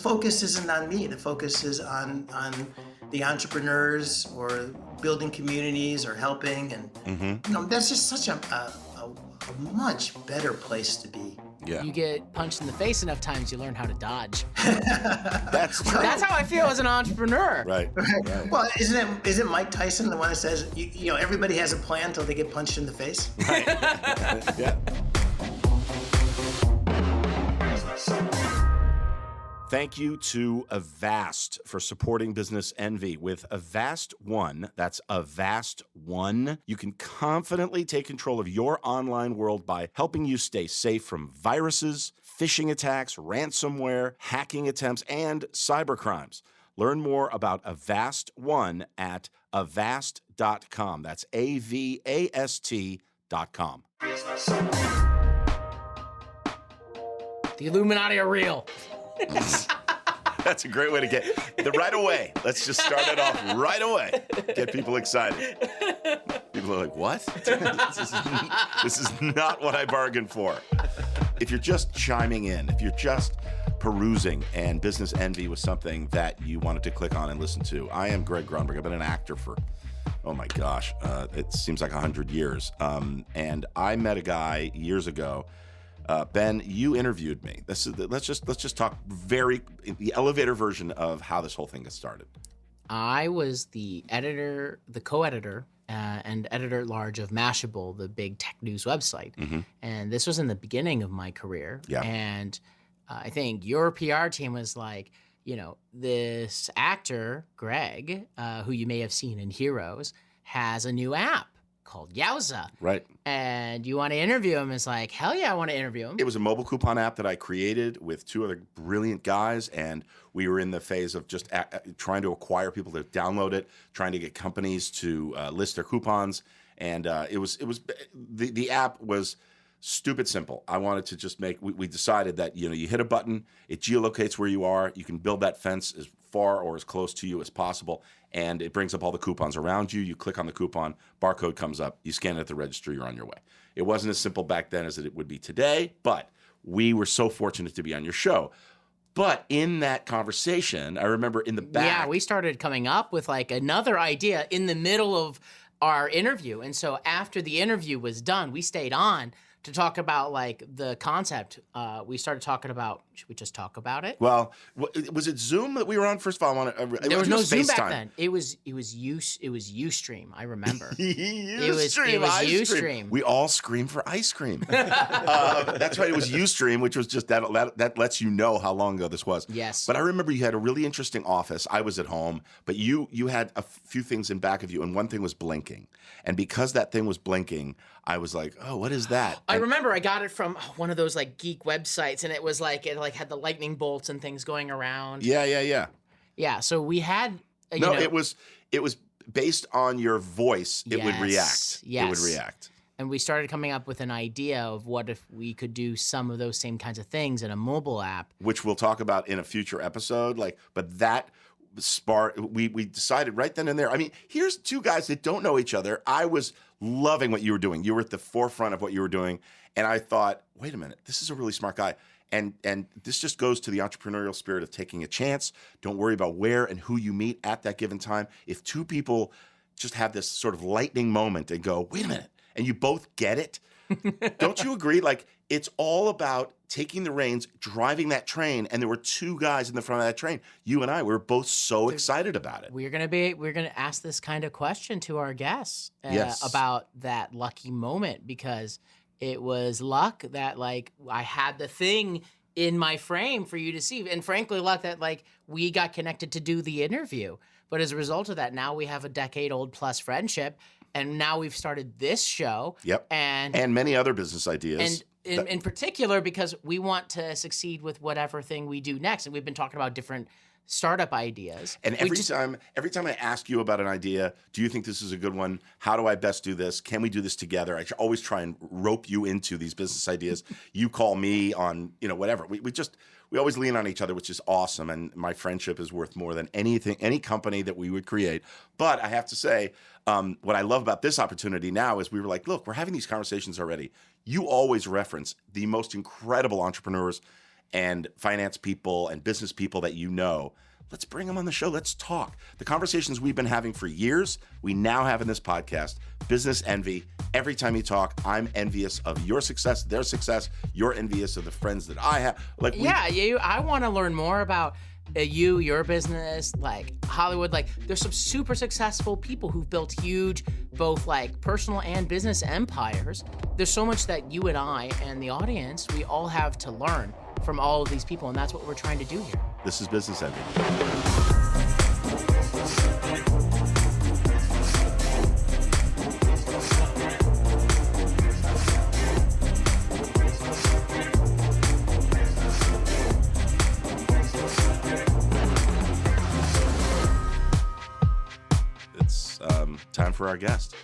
focus isn't on me. The focus is on the entrepreneurs or building communities or helping. And that's just such a much better place to be. Yeah. You get punched in the face enough times, you learn how to dodge. That's true. That's how I feel as an entrepreneur. Right. Well, isn't Mike Tyson the one that says, you know, everybody has a plan until they get punched in the face? Right. Yeah. Thank you to Avast for supporting Business Envy. With Avast One, that's Avast One, you can confidently take control of your online world by helping you stay safe from viruses, phishing attacks, ransomware, hacking attempts, and cybercrimes. Learn more about Avast One at avast.com. That's AVAST.com. The Illuminati are real. That's a great way to get right away. Let's just start it off right away. Get people excited. People are like, what? This is not what I bargained for. If you're just chiming in, if you're just perusing and Business Envy was something that you wanted to click on and listen to, I am Greg Grunberg. I've been an actor for, oh my gosh, it seems like 100 years. And I met a guy years ago. Ben, you interviewed me. Let's just talk the elevator version of how this whole thing got started. I was the co-editor, and editor at large of Mashable, the big tech news website. Mm-hmm. And this was in the beginning of my career. Yeah. And I think your PR team was like, you know, this actor, Greg, who you may have seen in Heroes, has a new app called Yowza. Right. And you want to interview him? It's like, hell yeah, I want to interview him. It was a mobile coupon app that I created with two other brilliant guys, and we were in the phase of just trying to acquire people to download it, trying to get companies to list their coupons, and the app was stupid simple. I wanted to just we decided that, you know, you hit a button, it geolocates where you are, you can build that fence as far or as close to you as possible, and it brings up all the coupons around you. You click on the coupon, barcode comes up, you scan it at the register, you're on your way. It wasn't as simple back then as it would be today, but we were so fortunate to be on your show. But in that conversation, I remember in the back. Yeah, we started coming up with like another idea in the middle of our interview. And so after the interview was done, we stayed on to talk about like the concept. We started talking about, should we just talk about it? Well, was it Zoom that we were on? First of all, there was no Zoom back then. It was Ustream. I It was Ustream. We all scream for ice cream. That's right. It was Ustream, which was just that lets you know how long ago this was. Yes. But I remember you had a really interesting office. I was at home, but you had a few things in back of you, and one thing was blinking. And because that thing was blinking, I was like, oh, what is that? I remember I got it from one of those like geek websites, and it was like it had the lightning bolts and things going around. Yeah. Yeah. So we had it was based on your voice. It would react. Yes. It would react. And we started coming up with an idea of what if we could do some of those same kinds of things in a mobile app, which we'll talk about in a future episode. But that spark, we decided right then and there. I mean, here's two guys that don't know each other. I was loving what you were doing. You were at the forefront of what you were doing, and I thought, wait a minute, this is a really smart guy. And this just goes to the entrepreneurial spirit of taking a chance. Don't worry about where and who you meet at that given time. If two people just have this sort of lightning moment and go, wait a minute, and you both get it, don't you agree? Like, it's all about taking the reins, driving that train, and there were two guys in the front of that train. You and I, we were both so excited about it. We're gonna ask this kind of question to our guests about that lucky moment, because it was luck that like I had the thing in my frame for you to see, and frankly, luck that like we got connected to do the interview. But as a result of that, now we have a decade-old plus friendship. And now we've started this show. Yep. And many other business ideas. And in particular, because we want to succeed with whatever thing we do next. And we've been talking about different startup ideas. And every time I ask you about an idea, do you think this is a good one? How do I best do this? Can we do this together? I always try and rope you into these business ideas. You call me on, whatever. We always lean on each other, which is awesome. And my friendship is worth more than anything, any company that we would create. But I have to say, what I love about this opportunity now is we were like, look, we're having these conversations already. You always reference the most incredible entrepreneurs and finance people and business people that you know. Let's bring them on the show. Let's talk. The conversations we've been having for years, we now have in this podcast. Business envy. Every time you talk, I'm envious of your success, their success. You're envious of the friends that I have. I want to learn more about your business, like Hollywood. Like, there's some super successful people who've built huge, both like personal and business empires. There's so much that you and I and the audience, we all have to learn from all of these people, and that's what we're trying to do here. This is Business Envy. It's time for our guest.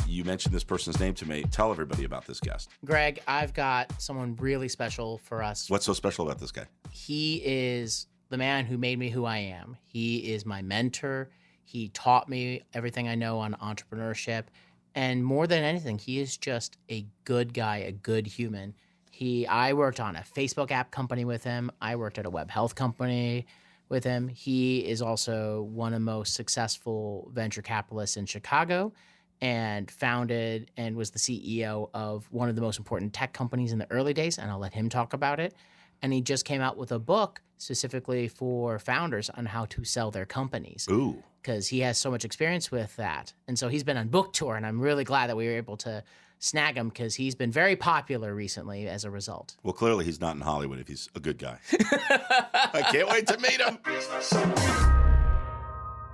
You mentioned this person's name to me. Tell everybody about this guest. Greg, I've got someone really special for us. What's so special about this guy? He is the man who made me who I am. He is my mentor. He taught me everything I know on entrepreneurship. And more than anything, he is just a good guy, a good human. I worked on a Facebook app company with him. I worked at a web health company with him. He is also one of the most successful venture capitalists in Chicago, and founded and was the CEO of one of the most important tech companies in the early days, and I'll let him talk about it. And he just came out with a book specifically for founders on how to sell their companies. Ooh. Because he has so much experience with that. And so he's been on book tour, and I'm really glad that we were able to snag him because he's been very popular recently as a result. Well, clearly he's not in Hollywood if he's a good guy. I can't wait to meet him.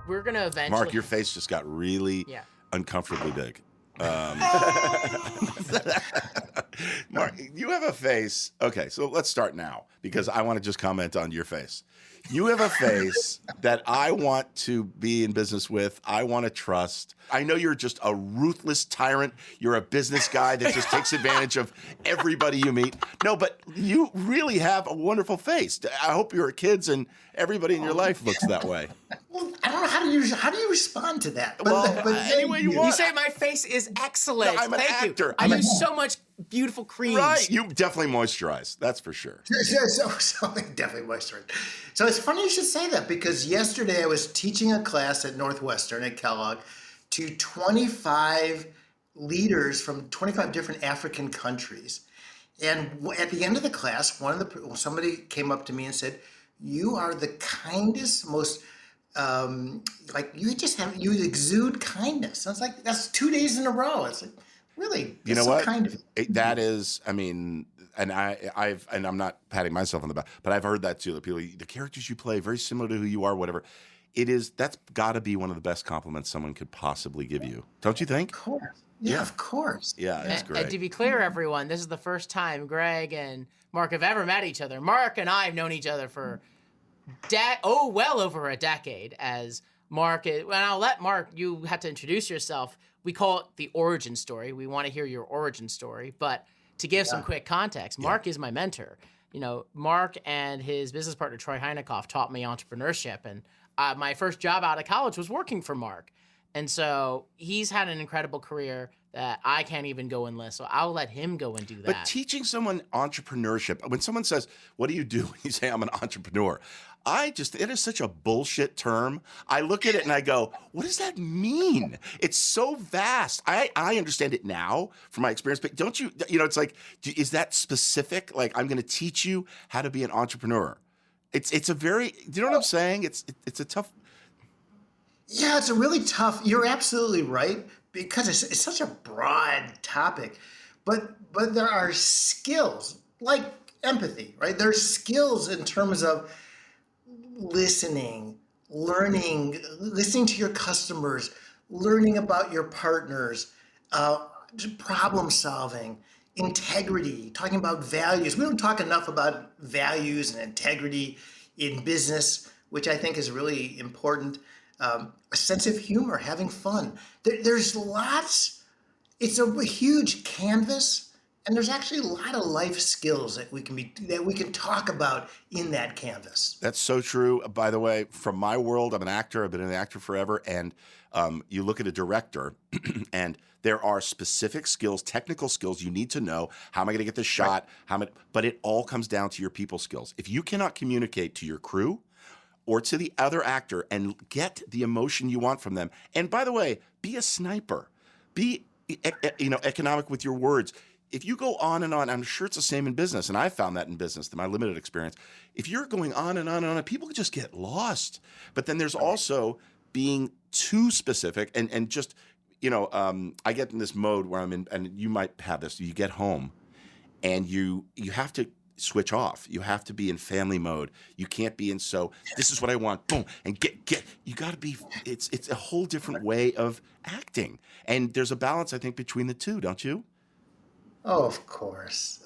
We're going to eventually... Mark, your face just got really... Yeah. Uncomfortably big. Mark, you have a face. Okay, so let's start now because I want to just comment on your face. You have a face that I want to be in business with. I want to trust. I know you're just a ruthless tyrant. You're a business guy that just takes advantage of everybody you meet. No, but you really have a wonderful face. I hope your kids and everybody in your life looks that way. Well, I don't know how do you respond to that? But any way you want. You say my face is excellent. No, I'm an Thank actor. You. I use so much beautiful creams. Right, you definitely moisturize. That's for sure. So definitely moisturize. So it's funny you should say that because yesterday I was teaching a class at Northwestern at Kellogg to 25 leaders from 25 different African countries. And at the end of the class, somebody came up to me and said, "You are the kindest, most you exude kindness." I was like, that's 2 days in a row. It's like, really? You know what? Kind of. That is, I mean, and I'm not patting myself on the back, but I've heard that too. The characters you play, very similar to who you are, whatever. That's got to be one of the best compliments someone could possibly give you. Don't you think? Of course. Yeah, of course. Yeah, it's great. And to be clear, everyone, this is the first time Greg and Mark have ever met each other. Mark and I have known each other for well over a decade. As Mark, and I'll let Mark, you have to introduce yourself. We call it the origin story. We want to hear your origin story, but to give some quick context, Mark is my mentor. You know, Mark and his business partner, Troy Heinekoff, taught me entrepreneurship. And my first job out of college was working for Mark. And so he's had an incredible career that I can't even go and list. So I'll let him go and do that. But teaching someone entrepreneurship, when someone says, "What do you do?" when you say, "I'm an entrepreneur," it is such a bullshit term. I look at it and I go, what does that mean? It's so vast. I understand it now from my experience, but don't you, it's like, is that specific? Like, I'm going to teach you how to be an entrepreneur. It's a very, do you know what I'm saying? It's a tough. Yeah, it's a really tough, you're absolutely right, because it's such a broad topic, but there are skills like empathy, right? There's skills in terms of listening, learning, listening to your customers, learning about your partners, problem solving, integrity, talking about values. We don't talk enough about values and integrity in business, which I think is really important. A sense of humor, having fun. There's lots. It's a huge canvas And there's actually a lot of life skills that we can talk about in that canvas. That's so true. By the way, from my world, I'm an actor. I've been an actor forever. And you look at a director, and there are specific skills, technical skills you need to know. How am I going to get this shot? But it all comes down to your people skills. If you cannot communicate to your crew or to the other actor and get the emotion you want from them, and by the way, be a sniper. Be economic with your words. If you go on and on, I'm sure it's the same in business, and I found that in business, in my limited experience. If you're going on and on and on, people just get lost. But then there's also being too specific and just, I get in this mode where I'm in, and you might have this. You get home, and you have to switch off. You have to be in family mode. You can't be in this is what I want, boom, and get. You got to be. It's a whole different way of acting, and there's a balance, I think, between the two, don't you? Oh, of course.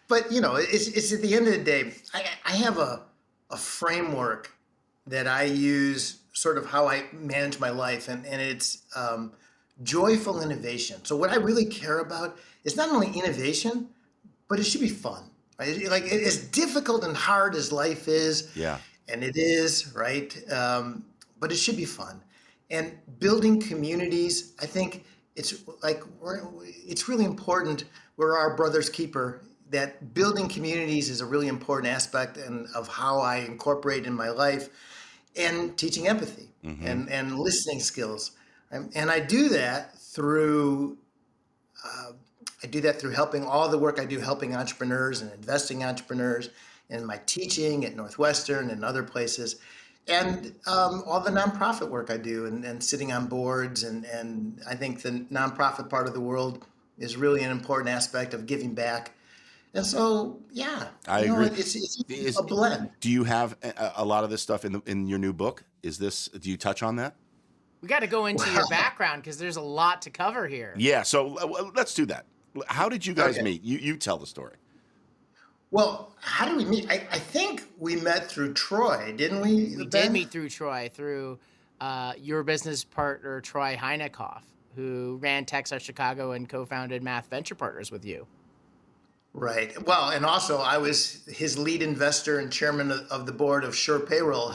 But it's at the end of the day, I have a framework that I use, sort of how I manage my life, and it's joyful innovation. So what I really care about is not only innovation, but it should be fun, right? Like, as difficult and hard as life is, Yeah. and it is, right? But it should be fun. And building communities, I think it's really important. We're our brother's keeper. That building communities is a really important aspect of how I incorporate in my life, and teaching empathy and listening skills. And I do that through helping all the work I do, helping entrepreneurs and investing entrepreneurs, and my teaching at Northwestern and other places. And all the nonprofit work I do, and sitting on boards, and I think the nonprofit part of the world is really an important aspect of giving back. And so, yeah, I agree. It's a blend. Do you have a lot of this stuff in your new book? Do you touch on that? We got to go into your background, because there's a lot to cover here. Yeah, so let's do that. How did you guys meet? You tell the story. Well, how did we meet? I think we met through Troy, didn't we? We did meet through Troy, through your business partner, Troy Heinekoff, who ran Techstars Chicago and co-founded Math Venture Partners with you. Right. Well, and also I was his lead investor and chairman of the board of Sure Payroll,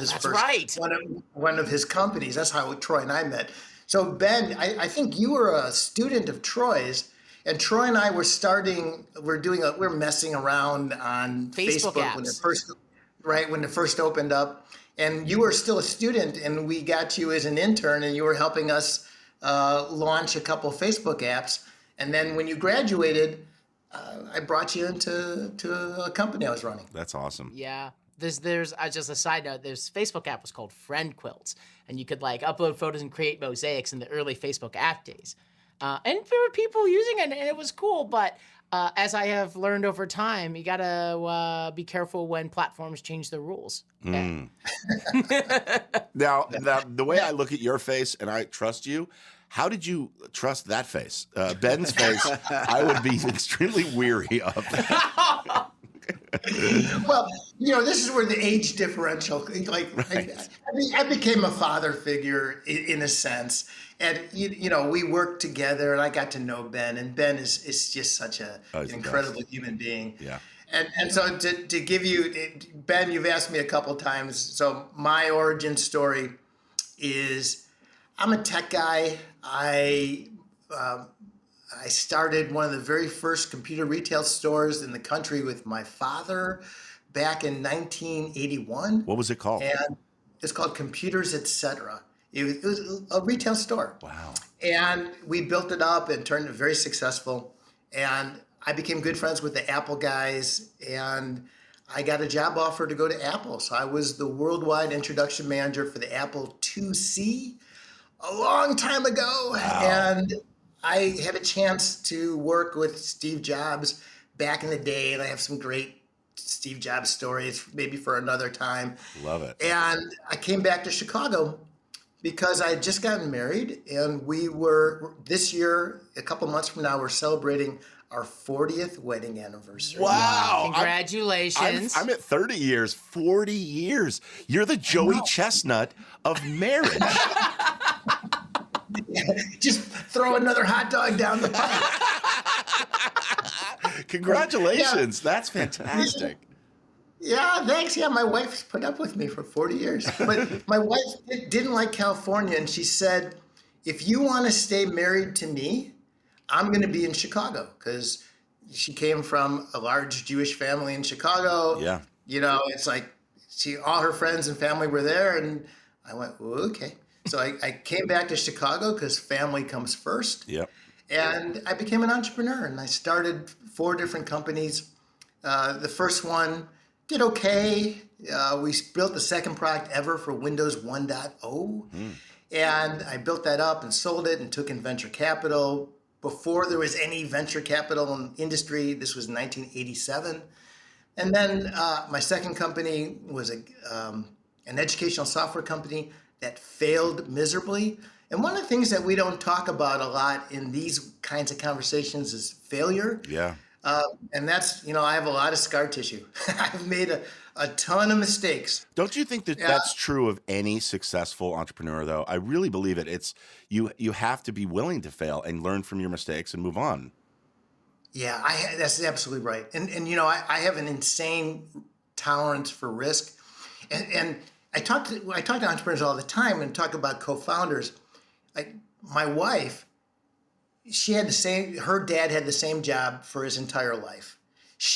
one of his companies. That's how Troy and I met. So Ben, I think you were a student of Troy's, and Troy and I we're messing around on Facebook when it first opened up, and you were still a student, and we got you as an intern, and you were helping us launch a couple Facebook apps. And then when you graduated, I brought you into a company I was running. That's awesome. Yeah. There's just a side note. This Facebook app was called Friend Quilts, and you could upload photos and create mosaics in the early Facebook app days. And there were people using it, and it was cool. But as I have learned over time, you gotta be careful when platforms change the rules. Now, the way I look at your face, and I trust you. How did you trust that face? Ben's face, I would be extremely weary of. Well, this is where the age differential, I became a father figure in a sense. And, we worked together, and I got to know Ben, and Ben is just such an incredible human being. Yeah. And so to give you, Ben, you've asked me a couple times. So my origin story is, I'm a tech guy. I started one of the very first computer retail stores in the country with my father back in 1981. What was it called? And it's called Computers Etc. It was a retail store. Wow. And we built it up and turned it very successful. And I became good friends with the Apple guys, and I got a job offer to go to Apple. So I was the worldwide introduction manager for the Apple IIc a long time ago. Wow. And I had a chance to work with Steve Jobs back in the day, and I have some great Steve Jobs stories, maybe for another time. Love it. And I came back to Chicago because I had just gotten married, and this year, a couple months from now, we're celebrating our 40th wedding anniversary. Wow. Congratulations. I'm at 30 years, 40 years. You're the Joey Chestnut of marriage. Just throw another hot dog down the pipe. Congratulations. That's fantastic. Yeah, thanks. Yeah, my wife's put up with me for 40 years. But my wife didn't like California, and she said, if you want to stay married to me, I'm going to be in Chicago, because she came from a large Jewish family in Chicago. Yeah. It's like all her friends and family were there, and I went, well, okay. So I came back to Chicago because family comes first. Yep. And I became an entrepreneur, and I started 4 different companies. The first one did okay. We built the second product ever for Windows 1.0. And I built that up and sold it and took in venture capital. Before there was any venture capital in industry, this was 1987. And then my second company was an educational software company that failed miserably. And one of the things that we don't talk about a lot in these kinds of conversations is failure. Yeah. And that's, I have a lot of scar tissue. I've made a ton of mistakes. Don't you think that that's true of any successful entrepreneur, though? I really believe it. It's you have to be willing to fail and learn from your mistakes and move on. Yeah, that's absolutely right. And I have an insane tolerance for risk. And I talk to entrepreneurs all the time and talk about co-founders. Like my wife, she had her dad had the same job for his entire life.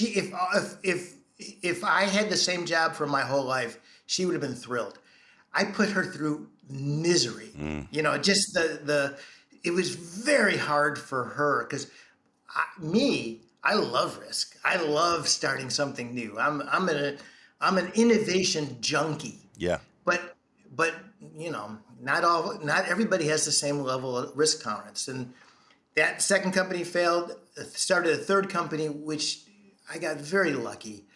If I had the same job for my whole life, she would have been thrilled. I put her through misery. Just it was very hard for her, because I love risk. I love starting something new. I'm an innovation junkie. Yeah. But not everybody has the same level of risk tolerance. And that second company failed. Started a third company, which I got very lucky,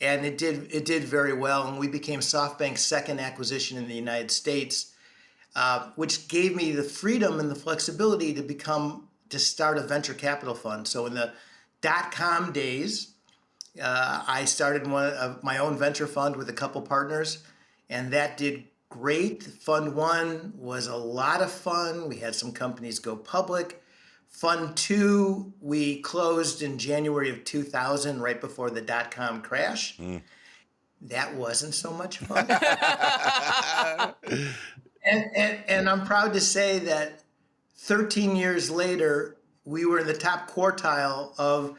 and it did very well. And we became SoftBank's second acquisition in the United States, which gave me the freedom and the flexibility to start a venture capital fund. So in the .com days, I started my own venture fund with a couple partners, and that did great. Fund 1 was a lot of fun. We had some companies go public. Fund 2, we closed in January of 2000, right before the .com crash. That wasn't so much fun. and I'm proud to say that 13 years later, we were in the top quartile of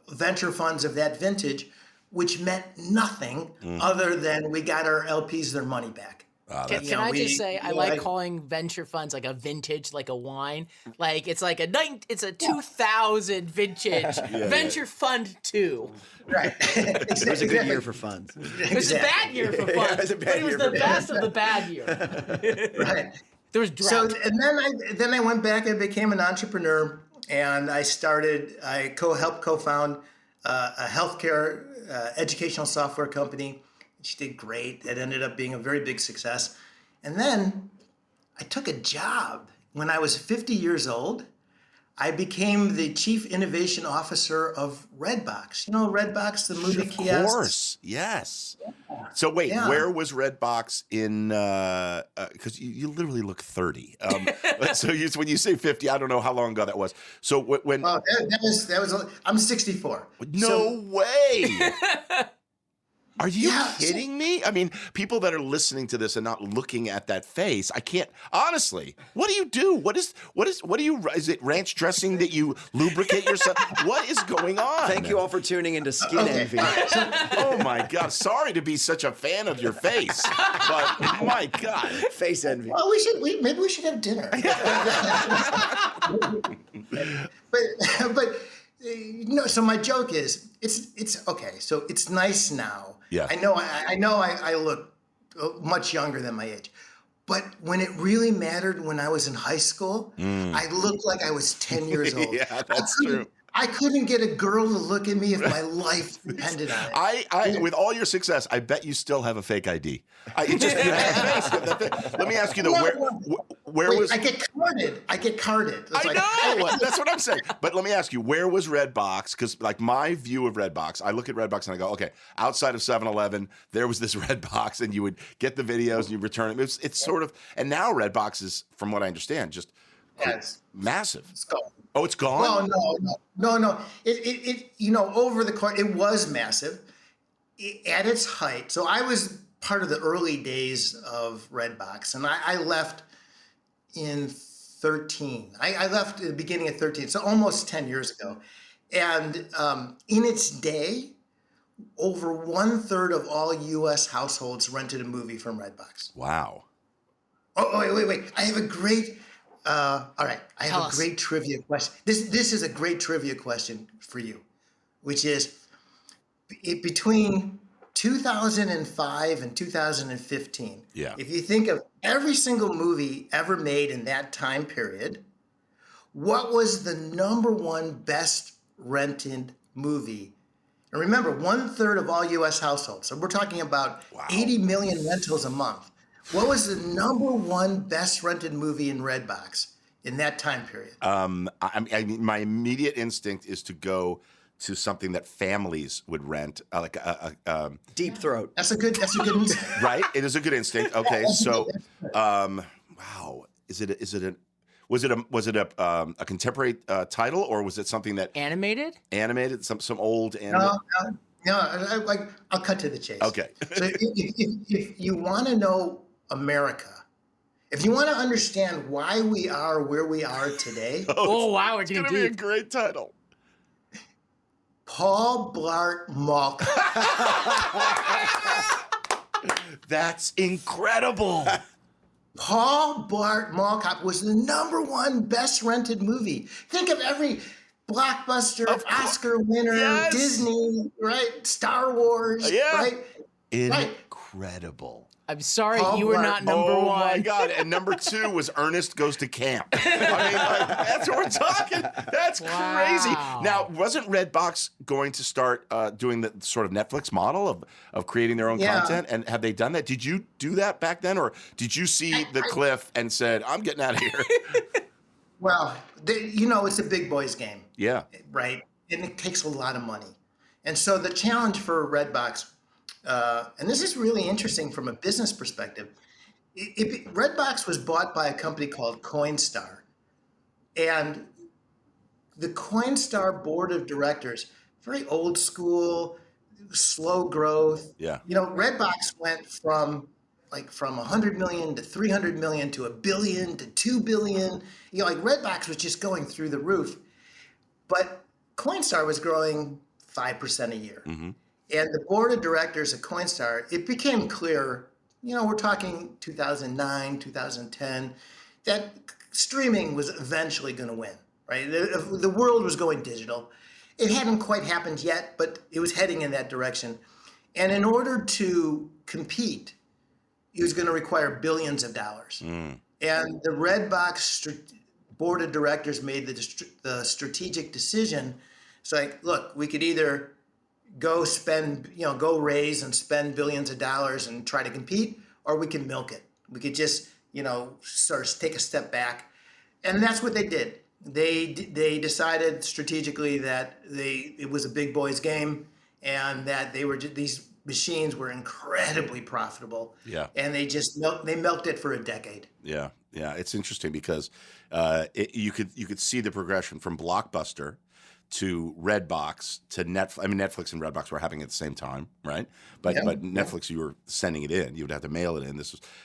venture funds of that vintage, which meant nothing other than we got our LPs their money back. Can I just say, I like calling venture funds like a vintage, like a wine. Like it's like it's a 2000 vintage venture fund 2. Right. It was a good year for funds. It was a bad year for funds, but it was the best of the bad year. Right. There was drought. So, and then I went back and became an entrepreneur, and I helped co-found a healthcare educational software company. She did great. It ended up being a very big success. And then I took a job. When I was 50 years old, I became the chief innovation officer of RedBox. You know RedBox, the movie kiosk? Of course, yes. Yeah. So wait, where was RedBox in? Because you literally look 30. So when you say 50, I don't know how long ago that was. So when? Oh, that was. I'm 64. No way. Are you kidding me? I mean, people that are listening to this and not looking at that face, I can't honestly. What do you do? What do you? Is it ranch dressing that you lubricate yourself? What is going on? Thank you all for tuning into Skin Envy. Oh my God! Sorry to be such a fan of your face, but my God, face envy. Well, maybe we should have dinner. but. So my joke is, it's okay. So it's nice now. Yeah. I know I look much younger than my age, but when it really mattered, when I was in high school, I looked like I was 10 years old. Yeah, that's true. I couldn't get a girl to look at me if my life depended on it. I with all your success, I bet you still have a fake ID. Let me ask you though, where was I get carded. I know. That's what I'm saying. But let me ask you, where was RedBox? Because like my view of RedBox, I look at RedBox and I go, okay, outside of 7-Eleven, there was this RedBox, and you would get the videos and you return them. It's sort of, and now RedBox is, from what I understand, just massive. Oh, it's gone? Well, no. It over the course, it was massive at its height. So I was part of the early days of RedBox, and I left in 13. I left at the beginning of 13, so almost 10 years ago. And in its day, over 1/3 of all U.S. households rented a movie from RedBox. Wow. Oh, wait. I have a great. All right, I Tell have a us. great trivia question. This is a great trivia question for you, which is between 2005 and 2015. Yeah. If you think of every single movie ever made in that time period, what was the number one best rented movie? And remember, 1/3 of all U.S. households. So we're talking about 80 million rentals a month. What was the number one best rented movie in RedBox in that time period? I mean, my immediate instinct is to go to something that families would rent, like Deep Throat. That's a good insight. right? It is a good instinct. Okay, so, wow, was it a contemporary title, or was it something that Animated? animated, some old animated? No, I'll cut to the chase. Okay. So if you want to know America, if you want to understand why we are where we are today, Oh, wow, we're It's too gonna be a deep. great title. Paul Blart Mall Cop. That's incredible. Paul Blart Mall Cop was the number one best rented movie. Think of every blockbuster, Oscar winner, Yes. Disney, right? Star Wars, Yeah. right? Incredible. I'm sorry, Paul you were Blart. not number Oh one. my God! And number 2 was Ernest Goes to Camp. I mean, like, that's what we're talking. That's crazy. Wow. Now, wasn't Redbox going to start doing the sort of Netflix model of creating their own Yeah. content? And have they done that? Did you do that back then, or did you see the cliff and said, "I'm getting out of here"? Well, it's a big boys game. Yeah. Right? And it takes a lot of money. And so the challenge for Redbox, and this is really interesting from a business perspective, Redbox was bought by a company called Coinstar. And the Coinstar board of directors, very old school, slow growth. Yeah. Redbox went from 100 million to 300 million to $1 billion to $2 billion. Redbox was just going through the roof. But Coinstar was growing 5% a year. Mm-hmm. And the board of directors at Coinstar, it became clear, we're talking 2009, 2010, that streaming was eventually going to win, right? The world was going digital. It hadn't quite happened yet, but it was heading in that direction. And in order to compete, it was going to require billions of dollars. And the Redbox board of directors made the strategic decision. It's like, look, we could either go raise and spend billions of dollars and try to compete, or we can milk it. We could just, sort of take a step back. And that's what they did. They decided strategically that it was a big boys game, and that these machines were incredibly profitable. Yeah. And they milked it for a decade. Yeah. It's interesting because you could see the progression from Blockbuster to Redbox to Netflix. I mean, Netflix and Redbox were happening at the same time, right? But Netflix, you were sending it in. You would have to mail it in.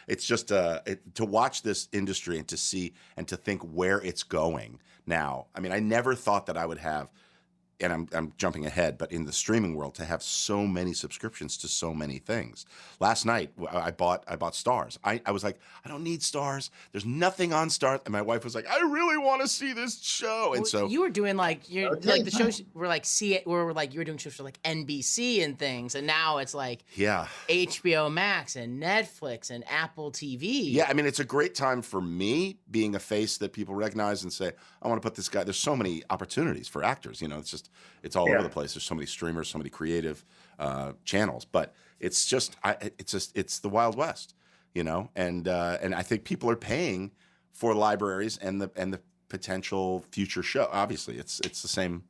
It's just to watch this industry and to see and to think where it's going now. I mean, I never thought that I would have, and I'm jumping ahead, but in the streaming world, to have so many subscriptions to so many things. Last night, I bought Stars. I was like, I don't need Stars. There's nothing on Stars. And my wife was like, I really want to see this show. And so you were doing the shows were like you were doing shows for like NBC and things, and now it's like HBO Max and Netflix and Apple TV. Yeah, I mean, it's a great time for me being a face that people recognize and say, I want to put this guy. There's so many opportunities for actors. It's all over the place. There's so many streamers, so many creative channels, but it's the Wild West, and I think people are paying for libraries and the potential future show. Obviously, it's the same,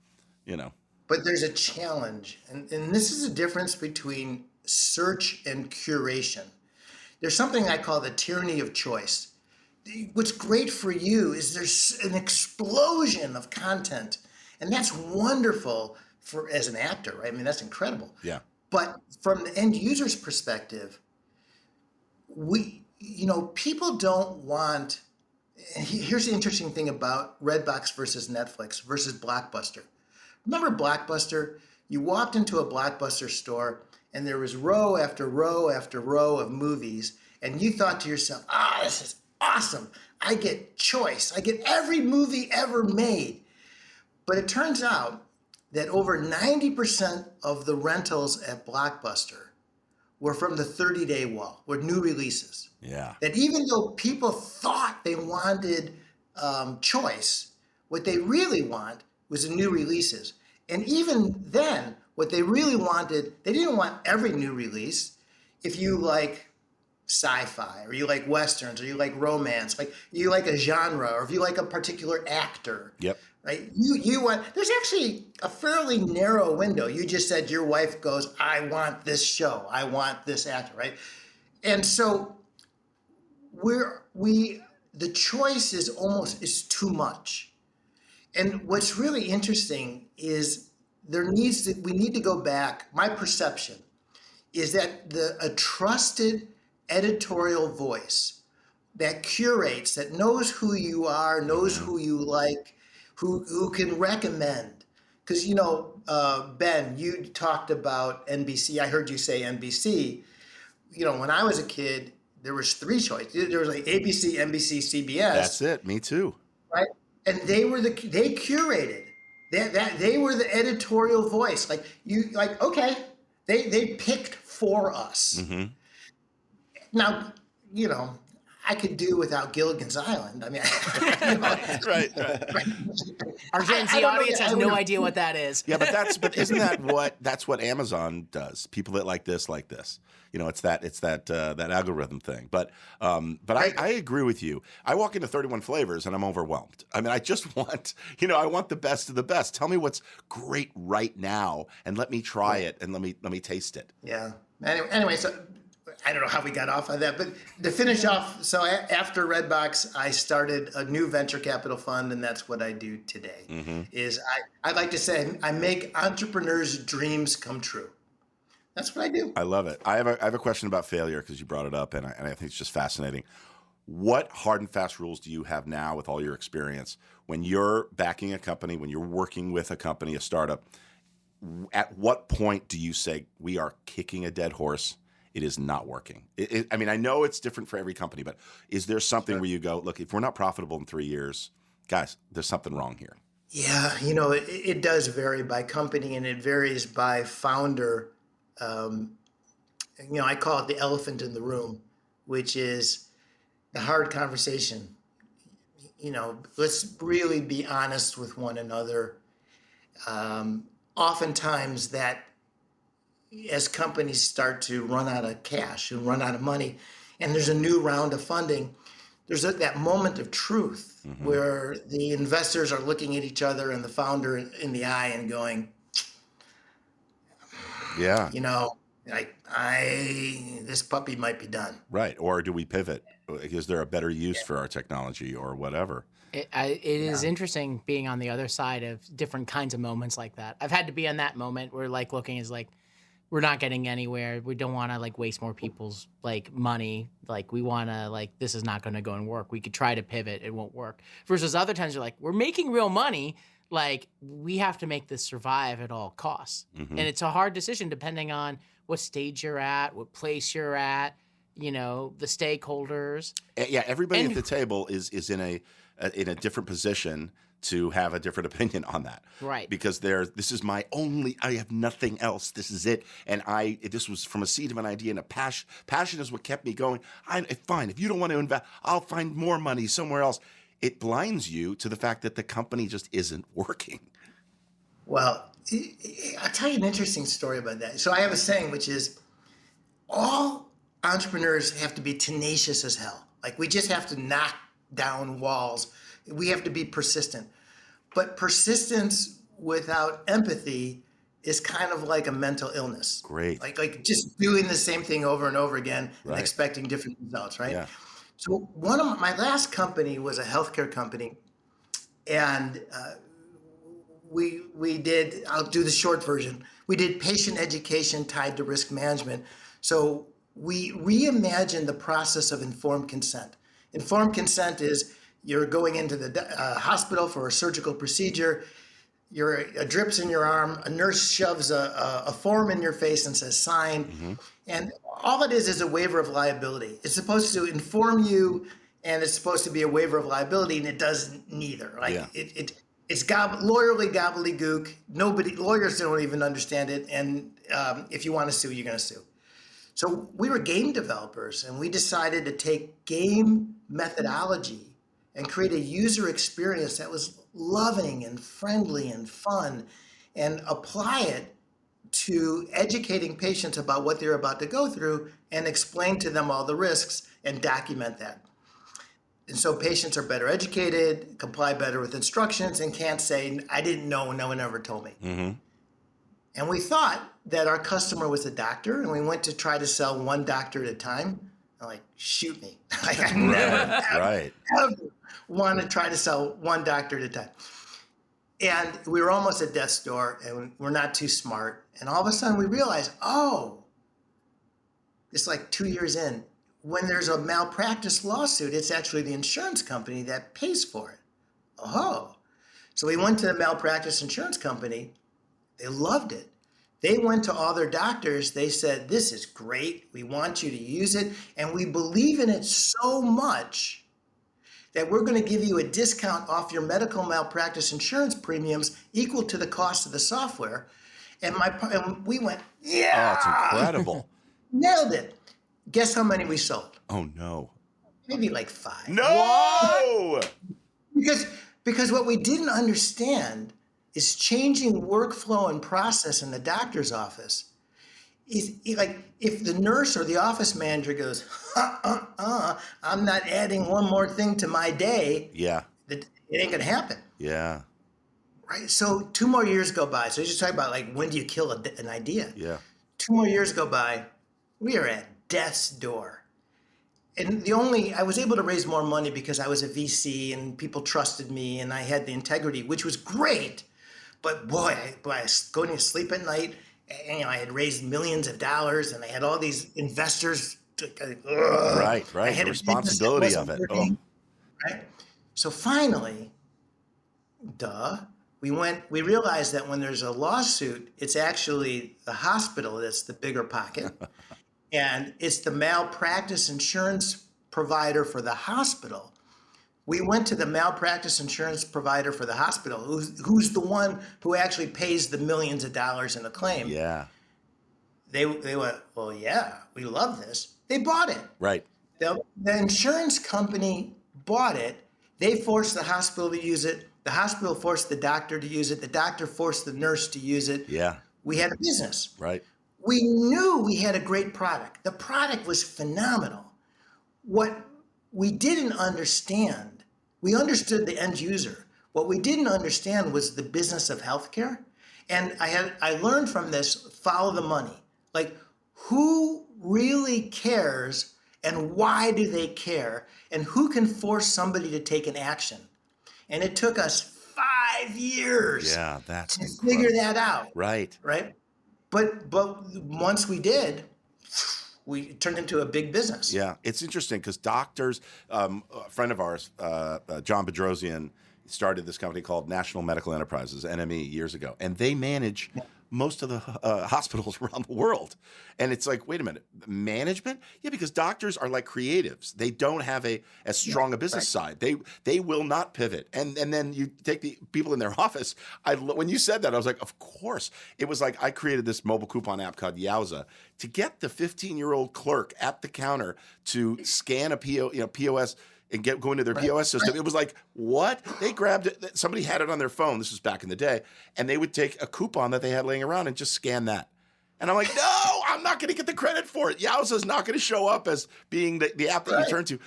But there's a challenge, and this is a difference between search and curation. There's something I call the tyranny of choice. what's great for you is there's an explosion of content, and that's wonderful for as an actor, right? I mean, that's incredible. Yeah. But from the end user's perspective, people don't want. And here's the interesting thing about Redbox versus Netflix versus Blockbuster. Remember Blockbuster? You walked into a Blockbuster store and there was row after row after row of movies, and you thought to yourself, this is awesome. I get choice. I get every movie ever made. But it turns out that over 90% of the rentals at Blockbuster were from the 30-day wall, were new releases. Yeah. That even though people thought they wanted choice, what they really want was the new releases. And even then, what they really wanted, they didn't want every new release. If you like sci-fi, or you like westerns, or you like romance, like you like a genre, or if you like a particular actor. Yep. Right? You want, there's actually a fairly narrow window. You just said your wife goes, I want this show, I want this actor, right? And so the choice is too much. And what's really interesting is we need to go back. My perception is that a trusted editorial voice that curates, that knows who you are, knows who you like, who can recommend. Because, Ben, you talked about NBC. I heard you say NBC. When I was a kid, there was 3 choices. There was like ABC, NBC, CBS. That's it. Me too. Right? And they curated. They were the editorial voice. Okay, they picked for us. Mm-hmm. Now, I could do without Gilligan's Island. I mean, Right. Our Gen Z audience has no idea what that is. Yeah, but isn't that's what Amazon does? People that like this. It's that algorithm thing. But I agree with you. I walk into 31 Flavors and I'm overwhelmed. I mean, I just want, I want the best of the best. Tell me what's great right now and let me try it and let me taste it. Yeah. Anyway, so I don't know how we got off on that, but to finish off, so after Redbox, I started a new venture capital fund, and that's what I do today. Mm-hmm. I'd like to say I make entrepreneurs' dreams come true. That's what I do. I love it. I have a question about failure because you brought it up, and I think it's just fascinating. What hard and fast rules do you have now with all your experience when you're backing a company, when you're working with a company, a startup? At what point do you say we are kicking a dead horse? It is not working. I mean, I know it's different for every company, but is there something where you go, look, if we're not profitable in 3 years, guys, there's something wrong here? Yeah, it does vary by company and it varies by founder. I call it the elephant in the room, which is the hard conversation. Let's really be honest with one another. Oftentimes that as companies start to run out of cash and run out of money, and there's a new round of funding, there's that moment of truth where the investors are looking at each other and the founder in the eye and going, yeah, this puppy might be done. Right. Or do we pivot? Is there a better use for our technology or whatever? It is interesting being on the other side of different kinds of moments like that. I've had to be on that moment where looking is we're not getting anywhere. We don't want to waste more people's money. We want to this is not going to go and work. We could try to pivot. It won't work. Versus other times you're we're making real money. We have to make this survive at all costs. Mm-hmm. And it's a hard decision depending on what stage you're at, what place you're at, the stakeholders. Yeah, everybody at the table is in a different position to have a different opinion on that. Right. Because this is I have nothing else. This is it. And this was from a seed of an idea and a passion. Passion is what kept me going. Fine, if you don't want to invest, I'll find more money somewhere else. It blinds you to the fact that the company just isn't working. Well, I'll tell you an interesting story about that. So I have a saying, which is all entrepreneurs have to be tenacious as hell. We just have to knock down walls. We have to be persistent. But persistence without empathy is kind of like a mental illness. Great. Like just doing the same thing over and over again and expecting different results, right? Yeah. So one of my last company was a healthcare company, and we did. I'll do the short version. We did patient education tied to risk management. So we reimagined the process of informed consent. Informed consent is you're going into the hospital for a surgical procedure. A drip's in your arm. A nurse shoves a form in your face and says sign, and all it is a waiver of liability. It's supposed to inform you, and it's supposed to be a waiver of liability, and it does neither. Like it's lawyerly gobbledygook. Lawyers don't even understand it, and if you want to sue, you're going to sue. So we were game developers, and we decided to take game methodology and create a user experience that was loving and friendly and fun, and apply it to educating patients about what they're about to go through and explain to them all the risks and document that. And so patients are better educated, comply better with instructions, and can't say, I didn't know, no one ever told me. And we thought that our customer was a doctor, and we went to try to sell one doctor at a time. I'm like, shoot me. Like, I never ever want to try to sell one doctor at a time. And we were almost at death's door, and we're not too smart. And all of a sudden we realized, it's like 2 years in, when there's a malpractice lawsuit, it's actually the insurance company that pays for it. So we went to the malpractice insurance company. They loved it. They went to all their doctors. They said, this is great. We want you to use it. And we believe in it so much that we're going to give you a discount off your medical malpractice insurance premiums equal to the cost of the software. And we went, yeah. Oh, it's incredible. Nailed it. Guess how many we sold? Oh, no. Maybe like 5. No! Because what we didn't understand is changing workflow and process in the doctor's office. Is like if the nurse or the office manager goes, I'm not adding one more thing to my day. Yeah. It ain't gonna happen. Yeah. Right. So 2 more years go by. So you're just talking about like, when do you kill an idea? Yeah. 2 more years go by. We are at death's door. And I was able to raise more money because I was a VC and people trusted me and I had the integrity, which was great. But boy, I was going to sleep at night, and I had raised millions of dollars, and I had all these investors. Right. I had the responsibility of it. Right. So finally, we realized that when there's a lawsuit, it's actually the hospital that's the bigger pocket, and it's the malpractice insurance provider for the hospital. We went to the malpractice insurance provider for the hospital, who's the one who actually pays the millions of dollars in a claim. Yeah. They went, well, yeah, we love this. They bought it. Right. The insurance company bought it. They forced the hospital to use it. The hospital forced the doctor to use it. The doctor forced the nurse to use it. Yeah. We had a business. Right. We knew we had a great product. The product was phenomenal. What we didn't understand, we understood the end user. What we didn't understand was the business of healthcare. And I learned from this, follow the money. Like, who really cares and why do they care? And who can force somebody to take an action? And it took us 5 years to figure that out. Right. But once we did, we turned into a big business. Yeah, it's interesting because doctors, a friend of ours, John Bedrosian, started this company called National Medical Enterprises, NME, years ago, and they manage most of the hospitals around the world. And it's like, wait a minute, management? Yeah, because doctors are like creatives. They don't have as strong a business side. They will not pivot. And then you take the people in their office. When you said that, I was like, of course. It was like I created this mobile coupon app called Yowza to get the 15-year-old clerk at the counter to scan a POS and go into their POS system. It was like, what? They grabbed it. Somebody had it on their phone. This was back in the day. And they would take a coupon that they had laying around and just scan that. And I'm like, no, I'm not going to get the credit for it. Yowza's not going to show up as being the app that you turn to.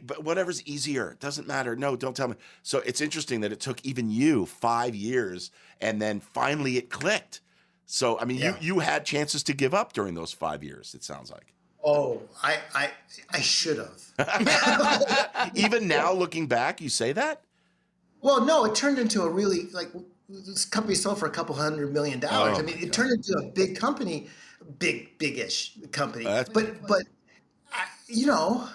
But whatever's easier. It doesn't matter. No, don't tell me. So it's interesting that it took even you 5 years and then finally it clicked. So, I mean, you had chances to give up during those 5 years, it sounds like. Oh, I should have. Even now, looking back, you say that? Well, no, it turned into a really this company sold for a couple $100 million. Oh, I mean, my it God. turned into a big company, big-ish company. That's- But you know,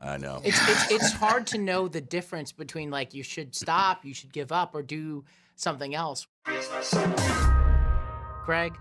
I know. It's hard to know the difference between like you should stop, you should give up, or do something else. Greg,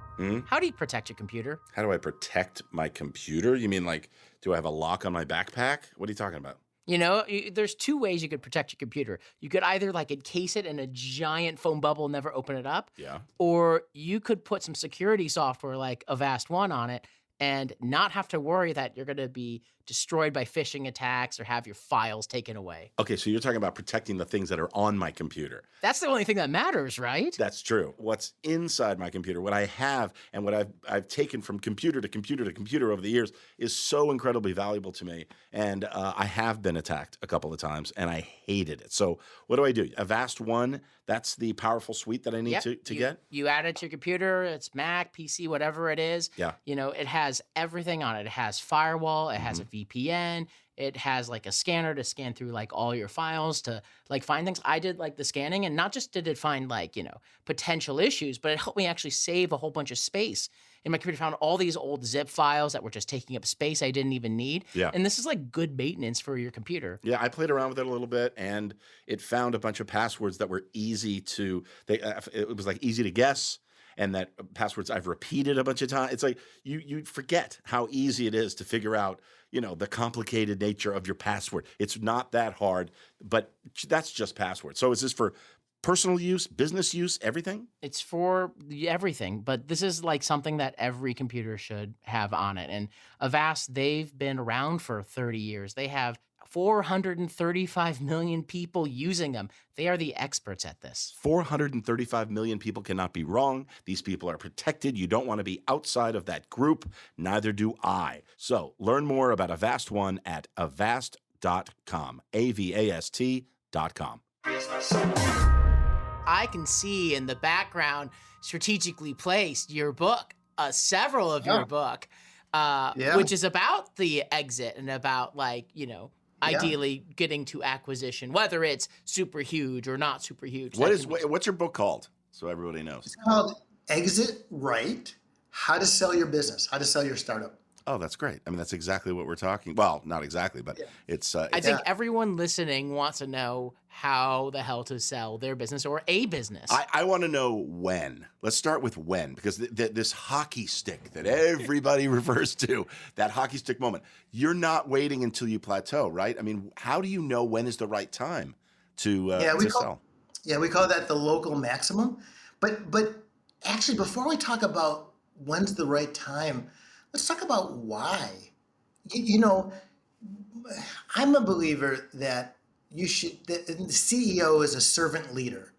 how do you protect your computer? How do I protect my computer? You mean like, do I have a lock on my backpack? What are you talking about? You know, there's two ways you could protect your computer. You could either like encase it in a giant foam bubble, never open it up. Yeah. Or you could put some security software like Avast One on it and not have to worry that you're going to be destroyed by phishing attacks or have your files taken away. Okay, so you're talking about protecting the things that are on my computer. That's the only thing that matters, right? That's true. What's inside my computer, what I have, and what I've taken from computer to computer to computer over the years is so incredibly valuable to me. And I have been attacked a couple of times, and I hated it. So what do? Avast One, that's the powerful suite that I need to get? You add it to your computer, it's Mac, PC, whatever it is. Yeah. You know, it has everything on it. It has firewall, it has a VPN, it has like a scanner to scan through like all your files to like find things. I did like the scanning, and not just did it find like, you know, potential issues, but it helped me actually save a whole bunch of space. In my computer, found all these old zip files that were just taking up space I didn't even need. Yeah. And this is like good maintenance for your computer. Yeah, I played around with it a little bit, and it found a bunch of passwords that were easy to. It was like easy to guess, and that passwords I've repeated a bunch of times. It's like you forget how easy it is to figure out, you know, the complicated nature of your password. It's not that hard, but that's just password. So is this for personal use, business use, everything? It's for everything, but this is like something that every computer should have on it. And Avast, they've been around for 30 years. They have 435 million people using them. They are the experts at this. 435 million people cannot be wrong. These people are protected. You don't want to be outside of that group. Neither do I. So learn more about Avast One at avast.com, avast.com. I can see in the background, strategically placed, your book, several of your book, which is about the exit and about like, you know, ideally getting to acquisition, whether it's super huge or not super huge. What's your book called? So everybody knows. It's called Exit Right: How to Sell Your Business, How to Sell Your Startup. Oh, that's great. I mean, that's exactly what we're talking. Well, not exactly, but it's. I think everyone listening wants to know how the hell to sell their business or a business. I want to know when. Let's start with when, because this hockey stick that everybody refers to, that hockey stick moment, you're not waiting until you plateau, right? I mean, how do you know when is the right time to sell? Yeah, we call that the local maximum. But actually, before we talk about when's the right time, let's talk about why. You know, I'm a believer that the CEO is a servant leader.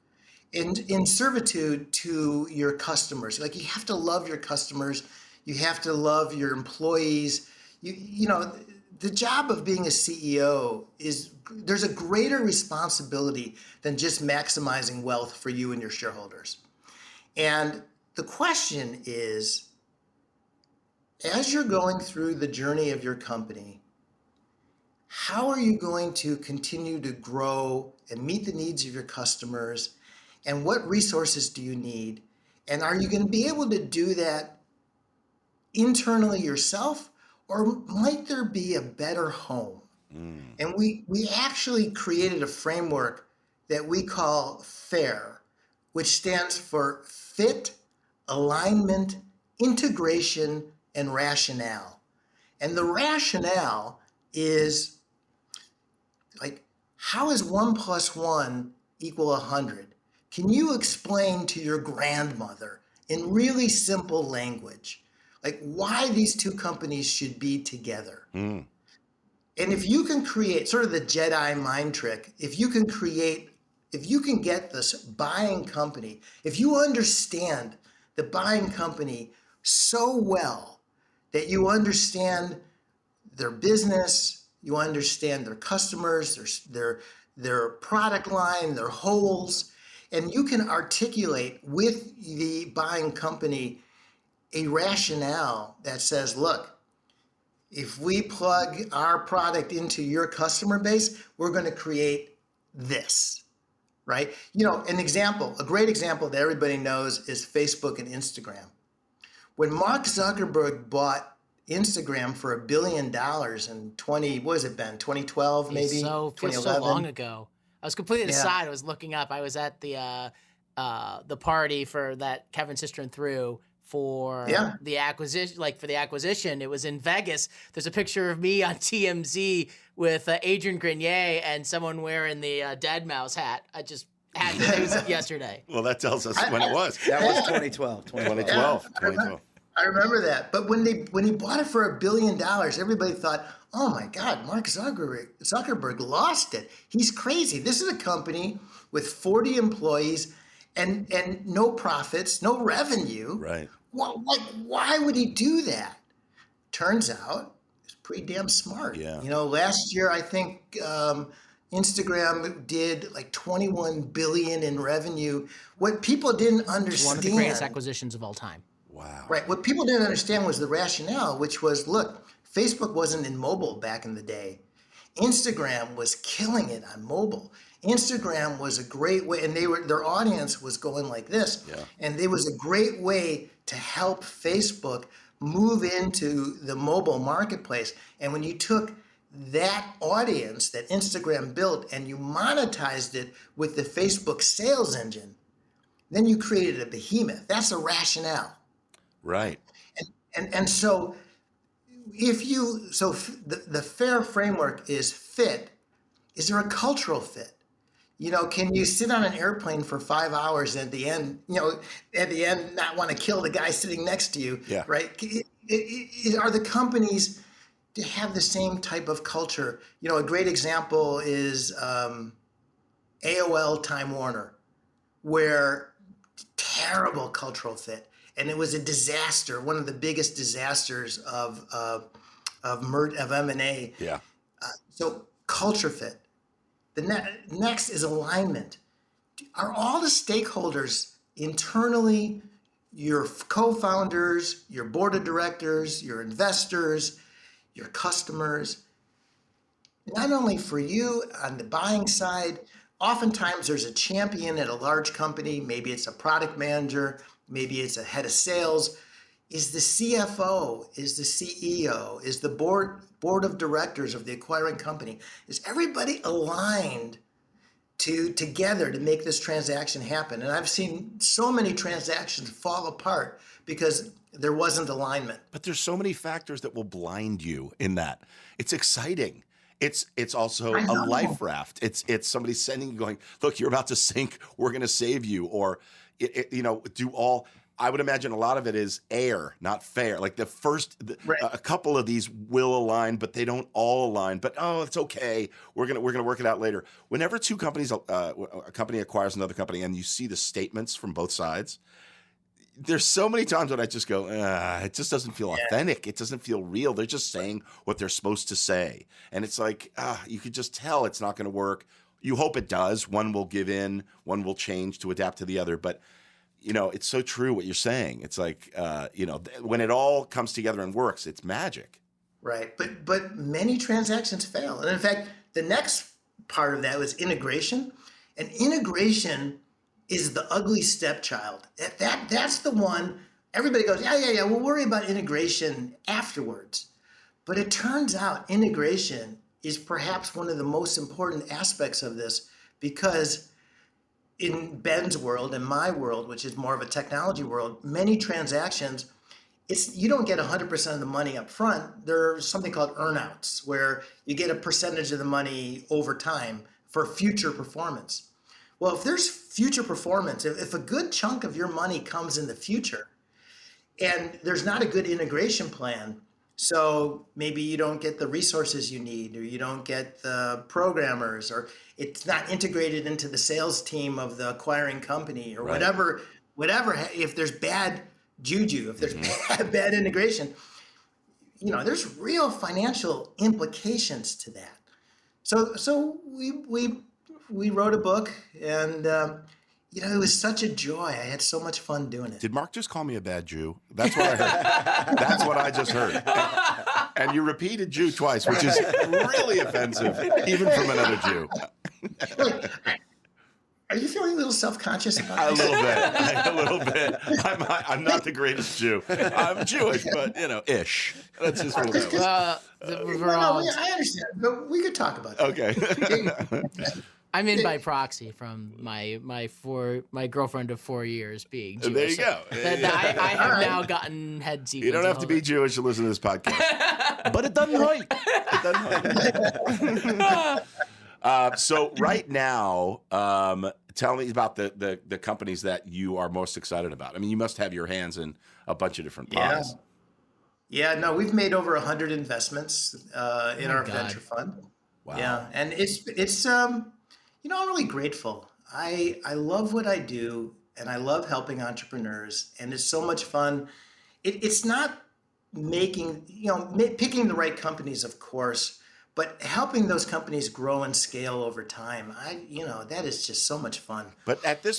In servitude to your customers. Like, you have to love your customers. You have to love your employees. You know, the job of being a CEO is, there's a greater responsibility than just maximizing wealth for you and your shareholders. And the question is, as you're going through the journey of your company, how are you going to continue to grow and meet the needs of your customers? And what resources do you need? And are you going to be able to do that internally yourself, or might there be a better home? And we actually created a framework that we call FAIR, which stands for Fit, Alignment, Integration, and Rationale. And the rationale is like, how is 1 + 1 = 100? Can you explain to your grandmother in really simple language, like, why these two companies should be together? And if you can create sort of the Jedi mind trick, if you can get this buying company, if you understand the buying company so well that you understand their business, you understand their customers, their product line, their holes, and you can articulate with the buying company a rationale that says, look, if we plug our product into your customer base, we're going to create this, right? A great example that everybody knows is Facebook and Instagram. When Mark Zuckerberg bought Instagram for $1 billion in 2012 maybe? Feels 2011. so long ago. I was completely aside. I was looking up. I was at the party for that Kevin Systrom threw for the acquisition. It was in Vegas. There's a picture of me on TMZ with Adrian Grenier and someone wearing the Dead Mouse hat. I just had the news yesterday. Well, that tells us when it was. That was 2012. 2012. I remember that. But when he bought it for $1 billion, everybody thought, oh my God, Mark Zuckerberg lost it. He's crazy. This is a company with 40 employees and no profits, no revenue. Right. Well, why would he do that? Turns out it's pretty damn smart. Yeah. Last year I think Instagram did like $21 billion in revenue. What people didn't understand. One of the greatest acquisitions of all time. Wow. Right. What people didn't understand was the rationale, which was, look, Facebook wasn't in mobile back in the day. Instagram was killing it on mobile. Instagram was a great way, and their audience was going like this. Yeah. And it was a great way to help Facebook move into the mobile marketplace. And when you took that audience that Instagram built and you monetized it with the Facebook sales engine, then you created a behemoth. That's the rationale. Right. And so the FAIR framework is fit. Is there a cultural fit? Can you sit on an airplane for 5 hours and at the end not want to kill the guy sitting next to you? Yeah. Right. Are the companies to have the same type of culture? A great example is AOL Time Warner, where terrible cultural fit. And it was a disaster, one of the biggest disasters of M&A. Yeah. So culture fit. The next is alignment. Are all the stakeholders internally, your co-founders, your board of directors, your investors, your customers, not only for you on the buying side, oftentimes there's a champion at a large company, maybe it's a product manager, maybe it's a head of sales. Is the CFO, is the CEO, is the board of directors of the acquiring company, is everybody aligned together to make this transaction happen? And I've seen so many transactions fall apart because there wasn't alignment. But there's so many factors that will blind you in that. It's exciting. It's also a life raft. It's somebody sending you going, look, you're about to sink. We're going to save you. Or, I would imagine a lot of it is air, not fair. Like a couple of these will align, but they don't all align. But it's okay. We're gonna work it out later. Whenever two companies, a company acquires another company, and you see the statements from both sides, there's so many times when I just go, it just doesn't feel authentic. It doesn't feel real. They're just saying what they're supposed to say, and it's like you could just tell it's not going to work. You hope it does. One will give in. One will change to adapt to the other, but. It's so true what you're saying. It's like, when it all comes together and works, it's magic. Right. But many transactions fail. And in fact, the next part of that was integration. And integration is the ugly stepchild. That's the one everybody goes, yeah, we'll worry about integration afterwards. But it turns out integration is perhaps one of the most important aspects of this, because in Ben's world, in my world, which is more of a technology world, many transactions, you don't get 100% of the money up front. There's something called earnouts, where you get a percentage of the money over time for future performance. Well, if there's future performance, if a good chunk of your money comes in the future and there's not a good integration plan, so maybe you don't get the resources you need, or you don't get the programmers, or it's not integrated into the sales team of the acquiring company, or whatever, if there's bad juju, if there's bad integration, there's real financial implications to that. So we wrote a book, and it was such a joy. I had so much fun doing it. Did Mark just call me a bad Jew? That's what I heard. That's what I just heard. And you repeated Jew twice, which is really offensive, even from another Jew. Wait, are you feeling a little self-conscious about this? A little bit. I'm not the greatest Jew. I'm Jewish, but ish. Let's just put it that way. I understand, but we could talk about that. Okay. I'm in by proxy from my girlfriend of 4 years being Jewish. There you go. I have now gotten head sequence. You don't have to be Jewish to listen to this podcast. But it doesn't hurt. It doesn't hurt. So right now, tell me about the companies that you are most excited about. I mean, you must have your hands in a bunch of different pies. Yeah, no, we've made over 100 investments in our venture fund. Wow. Yeah, and it's I'm really grateful. I love what I do, and I love helping entrepreneurs, and it's so much fun. It's not picking the right companies, of course, but helping those companies grow and scale over time. That is just so much fun. But at this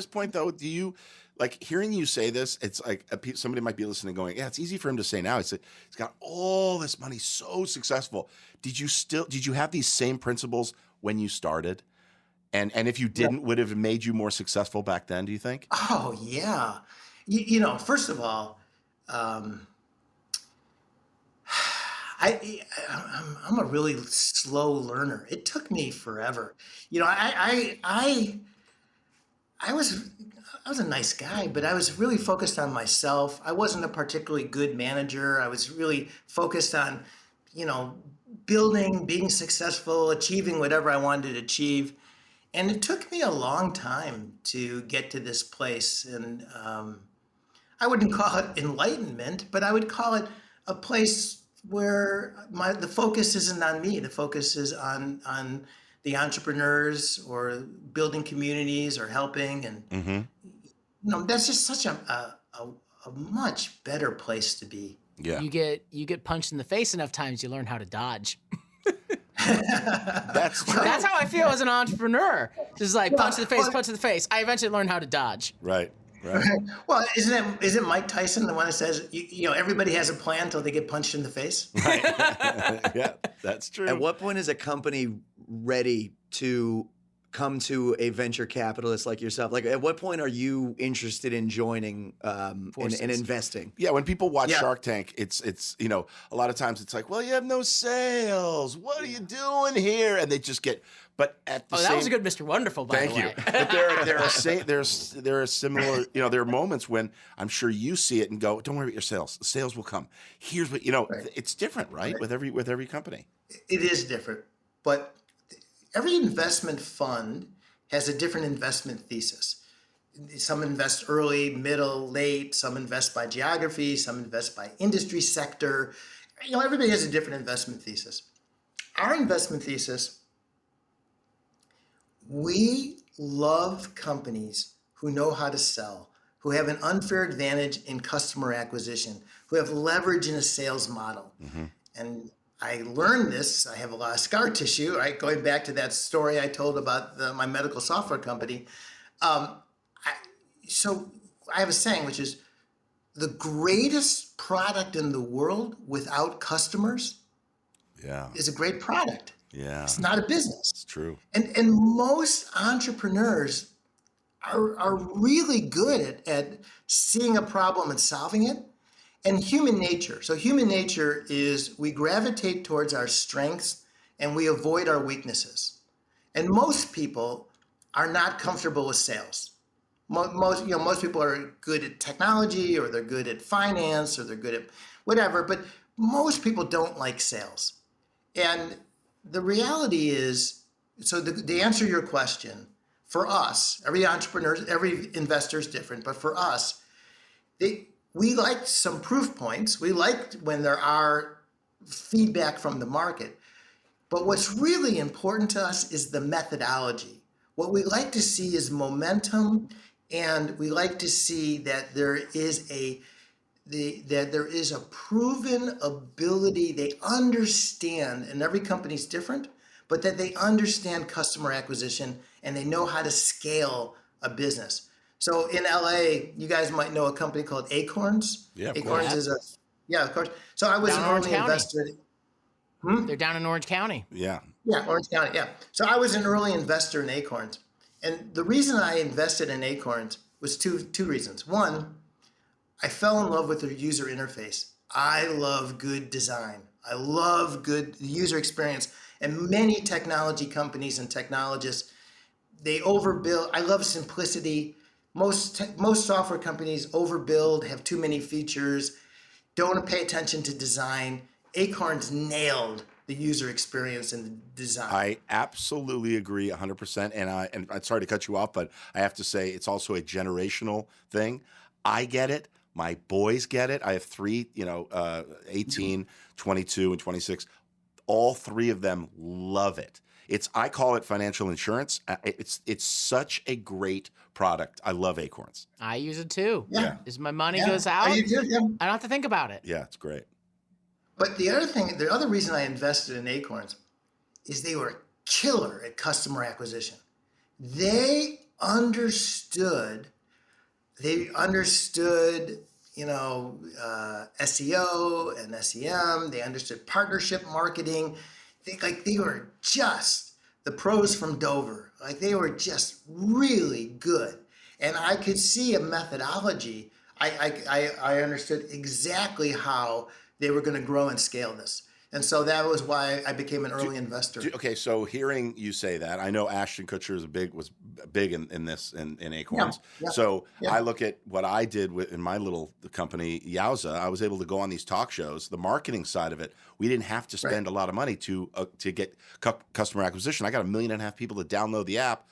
point, though, do you like hearing you say this? It's like somebody might be listening, going, "Yeah, it's easy for him to say now." He's got all this money, so successful. Did you have these same principles when you started? And if you didn't, would it have made you more successful back then, do you think? Oh, yeah. First of all, I'm a really slow learner. It took me forever. I was a nice guy, but I was really focused on myself. I wasn't a particularly good manager. I was really focused on, building, being successful, achieving whatever I wanted to achieve. And it took me a long time to get to this place. And I wouldn't call it enlightenment, but I would call it a place where the focus isn't on me. The focus is on the entrepreneurs or building communities or helping. And that's just such a much better place to be. Yeah. You get punched in the face enough times, you learn how to dodge. That's true. That's how I feel as an entrepreneur. Just like punch in the face. I eventually learned how to dodge. Right. Well, isn't Mike Tyson the one that says, everybody has a plan until they get punched in the face? Right. Yeah, that's true. At what point is a company ready to come to a venture capitalist like yourself? Like, at what point are you interested in joining and investing? Yeah, when people watch Shark Tank, it's a lot of times it's like, well, you have no sales. What are you doing here? And they just get. But at the same, that was a good Mr. Wonderful, by the way. Thank you. But there are similar. There are moments when I'm sure you see it and go, don't worry about your sales. The sales will come. Here's what Right. It's different, right? With every company. It is different, but every investment fund has a different investment thesis. Some invest early, middle, late. Some invest by geography. Some invest by industry sector. Everybody has a different investment thesis. Our investment thesis, we love companies who know how to sell, who have an unfair advantage in customer acquisition, who have leverage in a sales model. And I learned this. I have a lot of scar tissue, right? Going back to that story I told about my medical software company. So I have a saying, which is the greatest product in the world without customers is a great product. Yeah. It's not a business. It's true. And most entrepreneurs are really good at seeing a problem and solving it. And human nature. So human nature is we gravitate towards our strengths and we avoid our weaknesses. And most people are not comfortable with sales. Most people are good at technology, or they're good at finance, or they're good at whatever, but most people don't like sales. And the reality is, so to answer your question, for us, every entrepreneur, every investor is different, but for us, we like some proof points. We like when there are feedback from the market. But what's really important to us is the methodology. What we like to see is momentum, and we like to see that there is a proven ability. They understand, and every company's different, but that they understand customer acquisition and they know how to scale a business. So in LA, you guys might know a company called Acorns. Yeah, of Acorns course. is Yeah, of course. So I was Down an in Orange early County. investor. They're down in Orange County. Yeah. Yeah, Orange County. Yeah. So I was an early investor in Acorns, and the reason I invested in Acorns was two reasons. One, I fell in love with the user interface. I love good design. I love good user experience. And many technology companies and technologists, they overbuild. I love simplicity. Most software companies overbuild, have too many features, don't pay attention to design. Acorns nailed the user experience and the design. I absolutely agree 100%. And I'm sorry to cut you off, but I have to say it's also a generational thing. I get it. My boys get it. I have three, 18, 22, and 26. All three of them love it. I call it financial insurance. It's such a great product. I love Acorns. I use it too. Yeah. As my money Yeah. goes out, Oh, you do? Yeah. I don't have to think about it. Yeah, it's great. But the other reason I invested in Acorns is they were killer at customer acquisition. They understood, SEO and SEM. They understood partnership marketing. They were just the pros from Dover. Like they were just really good. And I could see a methodology. I understood exactly how they were going to grow and scale this. And so that was why I became an early investor. Okay, so hearing you say that, I know Ashton Kutcher was big in Acorns. Yeah, So yeah. I look at what I did in my little company, Yowza. I was able to go on these talk shows. The marketing side of it, we didn't have to spend a lot of money to get customer acquisition. I got 1.5 million people to download the app.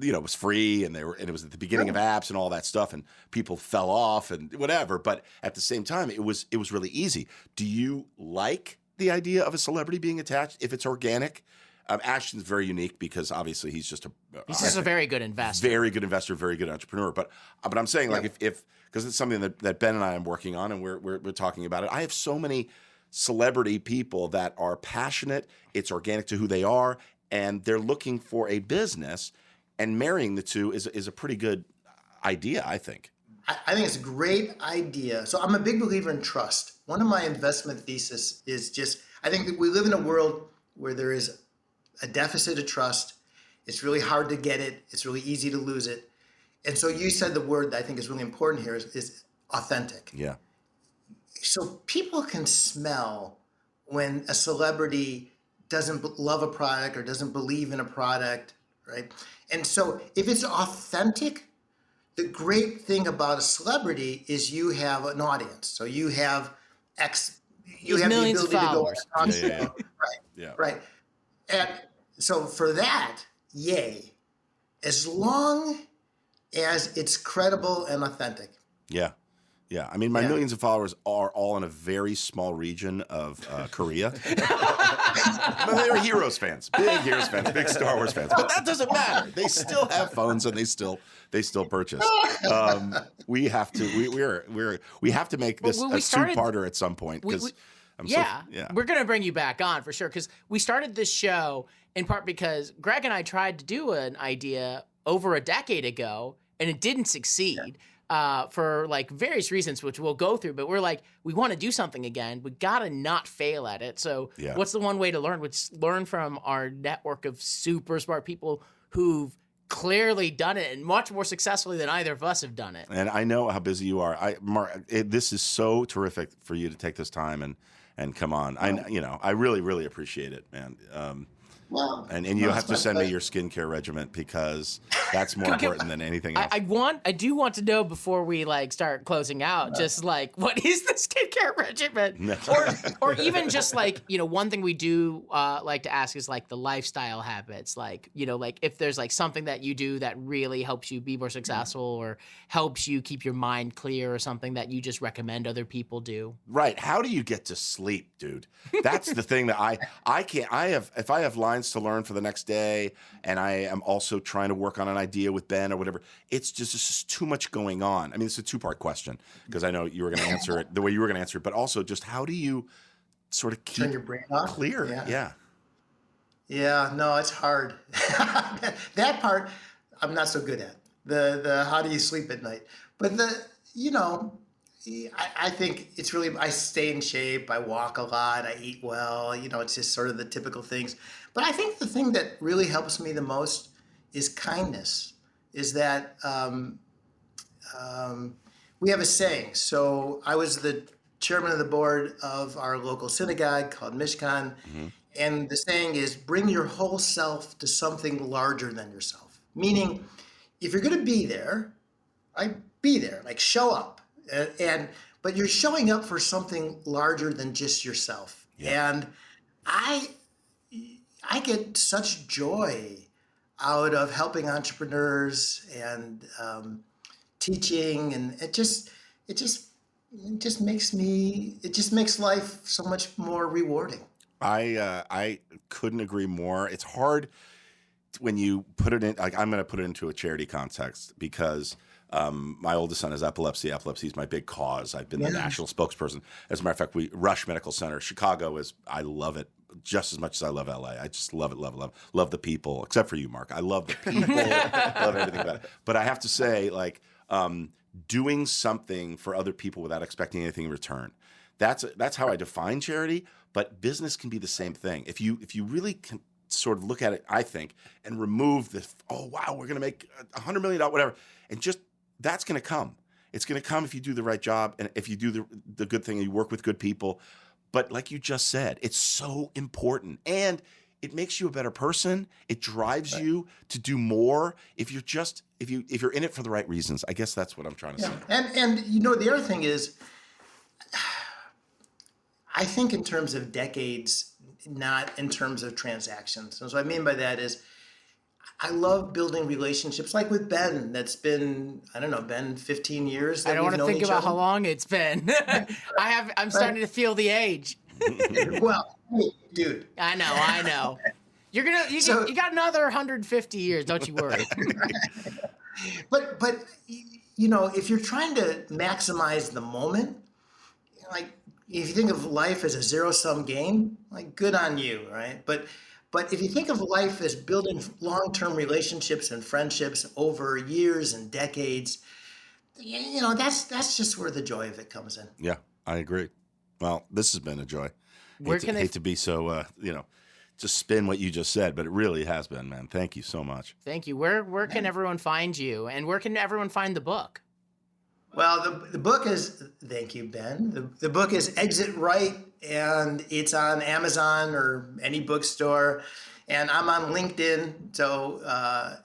It was free, and it was at the beginning of apps and all that stuff, and people fell off and whatever. But at the same time, it was really easy. Do you like the idea of a celebrity being attached if it's organic? Ashton's very unique because obviously he's just a very good investor. Very good investor, very good entrepreneur. But I'm saying like if because it's something that Ben and I am working on and we're talking about it. I have so many celebrity people that are passionate. It's organic to who they are, and they're looking for a business. And marrying the two is a pretty good idea, I think. I think it's a great idea. So I'm a big believer in trust. One of my investment thesis is I think that we live in a world where there is a deficit of trust. It's really hard to get it. It's really easy to lose it. And so you said the word that I think is really important here is authentic. Yeah. So people can smell when a celebrity doesn't love a product or doesn't believe in a product, right? And so if it's authentic, the great thing about a celebrity is you have an audience. So you have you have the ability to go on Yeah. right. Yeah. Right. And so for that, yay. As long as it's credible and authentic. Yeah. Yeah. I mean, my millions of followers are all in a very small region of Korea. But they're Heroes fans, big Heroes fans, big Star Wars fans. But that doesn't matter. They still have phones and they still purchase. We have to make this a two-parter at some point because we're gonna bring you back on for sure because we started this show in part because Greg and I tried to do an idea over a decade ago and it didn't succeed. For like various reasons, which we'll go through, but we're like, we want to do something again. We gotta not fail at it. So what's the one way to learn? Which learn from our network of super smart people who've clearly done it and much more successfully than either of us have done it. And I know how busy you are. Mark, this is so terrific for you to take this time and come on. I really, really appreciate it, man. And you have to send me your skincare regimen because that's more important than anything else. I do want to know before we start closing out, just what is the skincare regimen? or even just one thing we do like to ask is the lifestyle habits, if there's something that you do that really helps you be more successful or helps you keep your mind clear or something that you just recommend other people do. Right. How do you get to sleep, dude? That's the thing that I can't. If I have lines to learn for the next day and I am also trying to work on an idea with Ben or whatever, it's just too much going on. I mean, it's a two-part question because I know you were going to answer it the way you were going to answer it, but also just how do you sort of keep turn your brain off? Clear? Yeah, no, it's hard. That part I'm not so good at. The how do you sleep at night? But I think it's really, I stay in shape, I walk a lot, I eat well, it's just sort of the typical things. But I think the thing that really helps me the most is kindness, is that we have a saying. So I was the chairman of the board of our local synagogue called Mishkan. And the saying is, bring your whole self to something larger than yourself. Meaning, if you're going to be there, be there, like show up. But you're showing up for something larger than just yourself. Yeah. And I get such joy out of helping entrepreneurs and teaching, and it just makes life so much more rewarding. I couldn't agree more. It's hard when you put it in, like I'm going to put it into a charity context because my oldest son has epilepsy. Epilepsy is my big cause. I've been the national spokesperson. As a matter of fact, Rush Medical Center, Chicago I love it just as much as I love LA. I just love it, love the people, except for you, Mark. I love the people, love everything about it. But I have to say, like, doing something for other people without expecting anything in return. That's how I define charity. But business can be the same thing. If you really can sort of look at it, I think, and remove the, oh, wow, we're going to make $100 million, whatever, and just that's going to come. It's going to come if you do the right job and if you do the good thing and you work with good people. But like you just said, it's so important. And it makes you a better person. It drives you to do more if you're in it for the right reasons. I guess that's what I'm trying to say. And the other thing is, I think in terms of decades, not in terms of transactions. And so what I mean by that is I love building relationships like with Ben. That's been, Ben, 15 years. I don't want to think about how long it's been. I'm starting to feel the age. Well, hey, dude. I know. You got another 150 years. Don't you worry. But if you're trying to maximize the moment, like if you think of life as a zero-sum game, like good on you, right? But if you think of life as building long-term relationships and friendships over years and decades, that's just where the joy of it comes in. Yeah, I agree. Well, this has been a joy. Hate to be so, just spin what you just said, but it really has been, man. Thank you so much. Thank you. Where can everyone find you, and where can everyone find the book? Well, the book is, thank you, Ben. The book is Exit Right, and it's on Amazon or any bookstore. And I'm on LinkedIn, so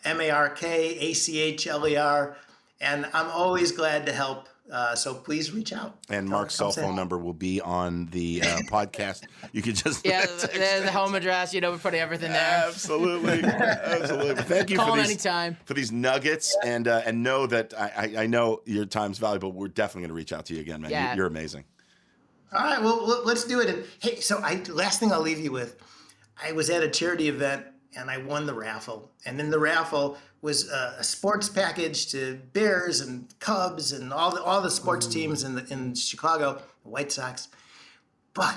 MarkAchler, and I'm always glad to help. So please reach out. And Mark's cell phone number will be on the podcast. You could just the home address. We're putting everything there. Absolutely. Thank you Call him anytime for these nuggets, and know that I know your time's valuable. We're definitely going to reach out to you again, man. Yeah. You're amazing. All right, well, let's do it. And hey, so last thing I'll leave you with, I was at a charity event and I won the raffle, and in the raffle was a sports package to Bears and Cubs and all the sports teams in Chicago, the White Sox. But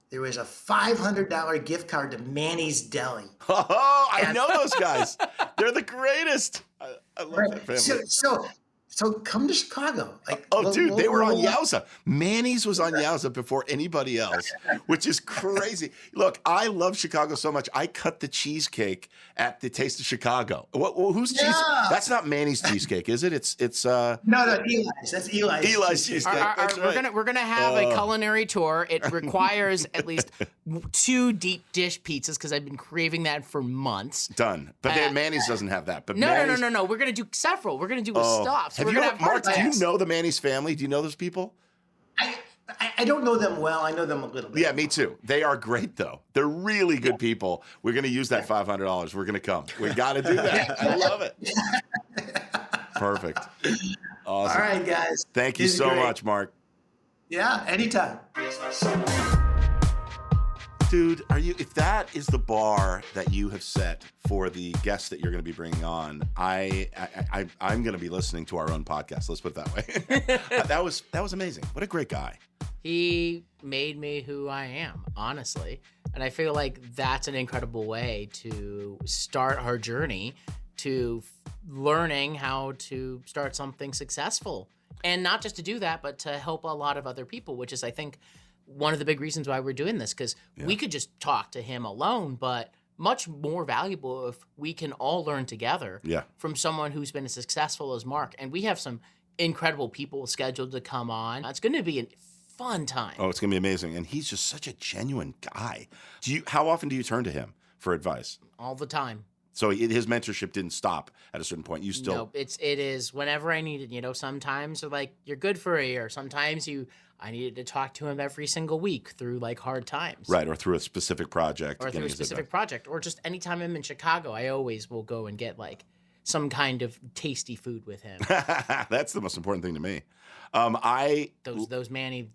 there was a $500 gift card to Manny's Deli. Oh, I know those guys. They're the greatest. I love that family. So come to Chicago. Dude, they were on Yowza. Manny's was on Yowza before anybody else, which is crazy. Look, I love Chicago so much. I cut the cheesecake at the Taste of Chicago. Whose cheese? That's not Manny's cheesecake, is it? It's No, Eli's. That's Eli's. Eli's cheesecake. That's right. We're gonna have a culinary tour. It requires at least 2 deep dish pizzas because I've been craving that for months. Done. But Manny's doesn't have that. But no. We're gonna do several. We're gonna do with stops. Mark, do you know the Manny's family? Do you know those people? I don't know them well. I know them a little bit. Yeah, me too. They are great, though. They're really good people. We're going to use that $500. We're going to come. We got to do that. I love it. Perfect. Awesome. All right, guys. Thank you so much, Mark. Yeah, anytime. Dude, if that is the bar that you have set for the guests that you're going to be bringing on, I'm going to be listening to our own podcast. Let's put it that way. That was amazing. What a great guy. He made me who I am, honestly. And I feel like that's an incredible way to start our journey to learning how to start something successful And not just to do that, but to help a lot of other people, which is, I think, one of the big reasons why we're doing this, because we could just talk to him alone, but much more valuable if we can all learn together from someone who's been as successful as Mark. And we have some incredible people scheduled to come on. It's going to be a fun time. Oh, it's going to be amazing. And he's just such a genuine guy. How often do you turn to him for advice? All the time. So his mentorship didn't stop at a certain point. You still... No, it is whenever I need it. Sometimes like you're good for a year. Sometimes I needed to talk to him every single week through like hard times. Right, or through a specific project. Or just anytime I'm in Chicago, I always will go and get like some kind of tasty food with him. That's the most important thing to me. Those Manny.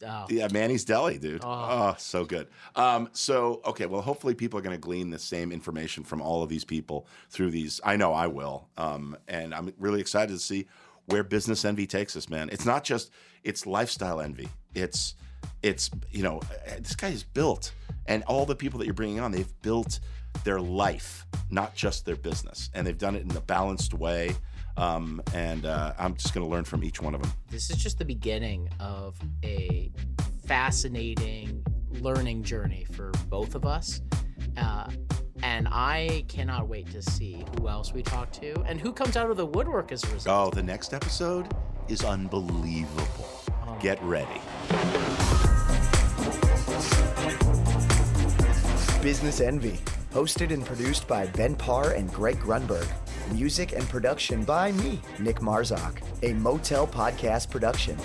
Oh. Yeah, Manny's Deli, dude. Oh, so good. Okay, well, hopefully people are going to glean the same information from all of these people through these. I know I will. And I'm really excited to see where business envy takes us, man. It's not just, it's lifestyle envy. It's this guy is built, and all the people that you're bringing on, they've built their life, not just their business. And they've done it in a balanced way. I'm just going to learn from each one of them. This is just the beginning of a fascinating learning journey for both of us. And I cannot wait to see who else we talk to and who comes out of the woodwork as a result. Oh, the next episode is unbelievable. Get ready. Business Envy, hosted and produced by Ben Parr and Greg Grunberg. Music and production by me, Nick Marzak, a Motel Podcast production.